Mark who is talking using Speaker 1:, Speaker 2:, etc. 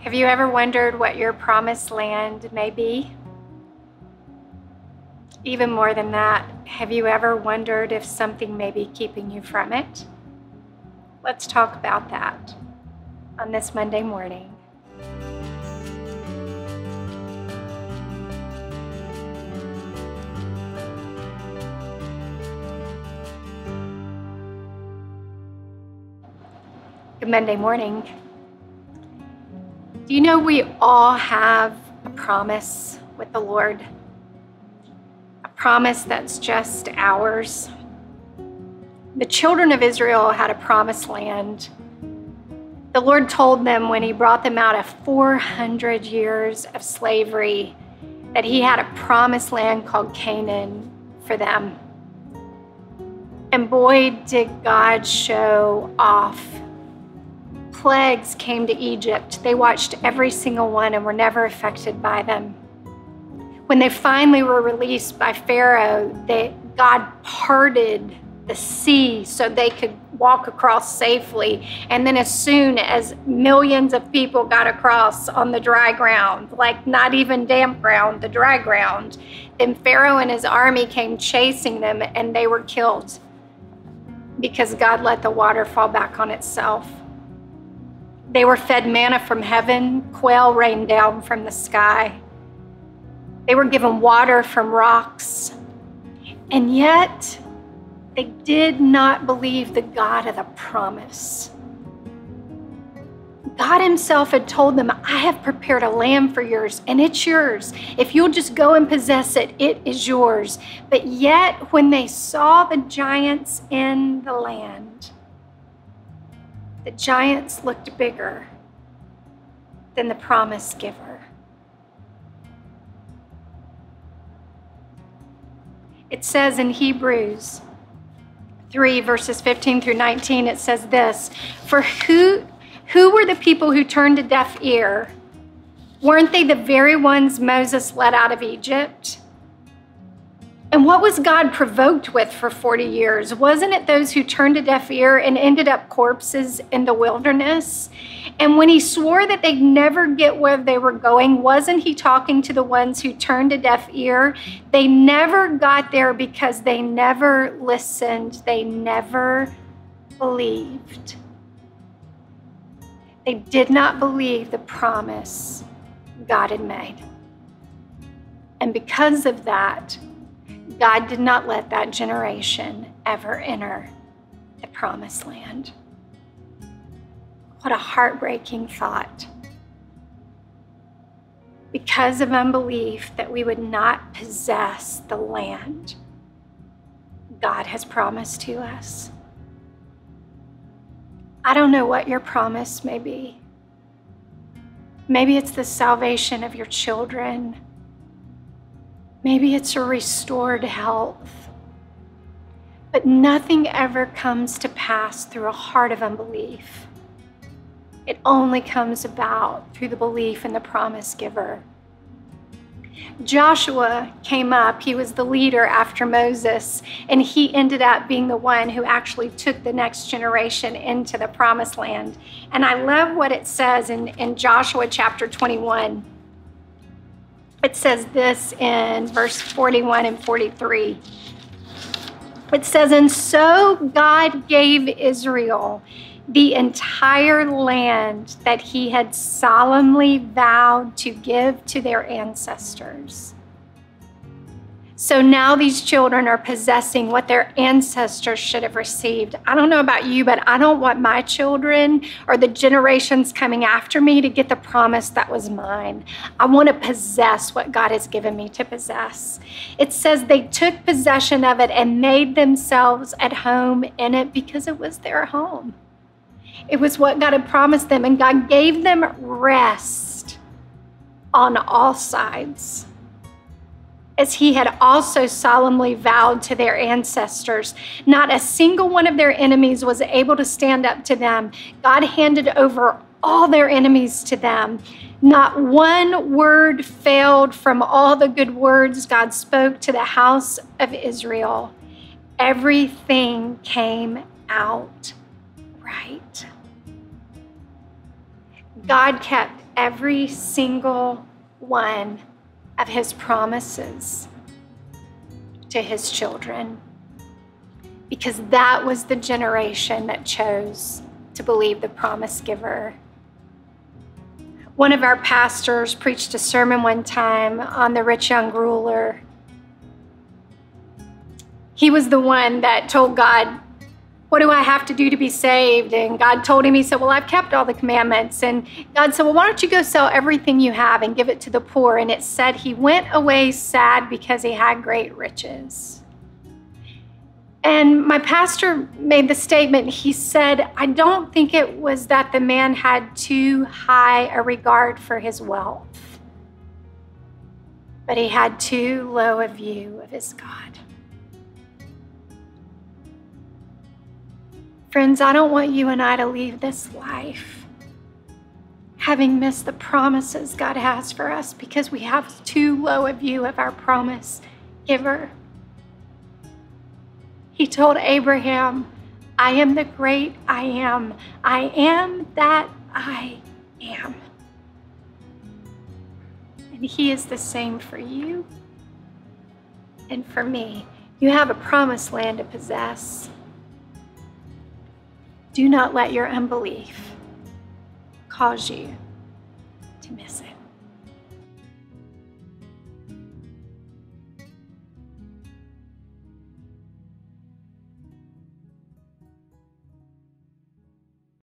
Speaker 1: Have you ever wondered what your promised land may be? Even more than that, have you ever wondered if something may be keeping you from it? Let's talk about that on this Monday morning. Good Monday morning. Do you know we all have a promise with the Lord? A promise that's just ours. The children of Israel had a promised land. The Lord told them when he brought them out of 400 years of slavery that he had a promised land called Canaan for them. And boy, did God show off. Plagues came to Egypt. They watched every single one and were never affected by them. When they finally were released by Pharaoh, God parted the sea so they could walk across safely. And then as soon as millions of people got across on the dry ground, like not even damp ground, the dry ground, then Pharaoh and his army came chasing them and they were killed because God let the water fall back on itself. They were fed manna from heaven, quail rained down from the sky. They were given water from rocks. And yet, they did not believe the God of the promise. God himself had told them, I have prepared a land for yours, and it's yours. If you'll just go and possess it, it is yours. But yet, when they saw the giants in the land, the giants looked bigger than the promise giver. It says in Hebrews 3, verses 15 through 19, it says this, for who were the people who turned a deaf ear? Weren't they the very ones Moses led out of Egypt? And what was God provoked with for 40 years? Wasn't it those who turned a deaf ear and ended up corpses in the wilderness? And when he swore that they'd never get where they were going, wasn't he talking to the ones who turned a deaf ear? They never got there because they never listened. They never believed. They did not believe the promise God had made. And because of that, God did not let that generation ever enter the promised land. What a heartbreaking thought. Because of unbelief that we would not possess the land God has promised to us. I don't know what your promise may be. Maybe it's the salvation of your children. Maybe it's a restored health. But nothing ever comes to pass through a heart of unbelief. It only comes about through the belief in the promise giver. Joshua came up. He was the leader after Moses, and he ended up being the one who actually took the next generation into the promised land. And I love what it says in Joshua chapter 21. It says this in verse 41 and 43. It says, and so God gave Israel the entire land that he had solemnly vowed to give to their ancestors. So now these children are possessing what their ancestors should have received. I don't know about you, but I don't want my children or the generations coming after me to get the promise that was mine. I want to possess what God has given me to possess. It says they took possession of it and made themselves at home in it because it was their home. It was what God had promised them, and God gave them rest on all sides, as he had also solemnly vowed to their ancestors. Not a single one of their enemies was able to stand up to them. God handed over all their enemies to them. Not one word failed from all the good words God spoke to the house of Israel. Everything came out right. God kept every single one of his promises to his children, because that was the generation that chose to believe the promise giver. One of our pastors preached a sermon one time on the rich young ruler. He was the one that told God, what do I have to do to be saved? And God told him, he said, well, I've kept all the commandments. And God said, well, why don't you go sell everything you have and give it to the poor? And it said he went away sad because he had great riches. And my pastor made the statement, he said, I don't think it was that the man had too high a regard for his wealth, but he had too low a view of his God. Friends, I don't want you and I to leave this life having missed the promises God has for us because we have too low a view of our promise giver. He told Abraham, I am the great I am. I am that I am. And he is the same for you and for me. You have a promised land to possess. Do not let your unbelief cause you to miss it.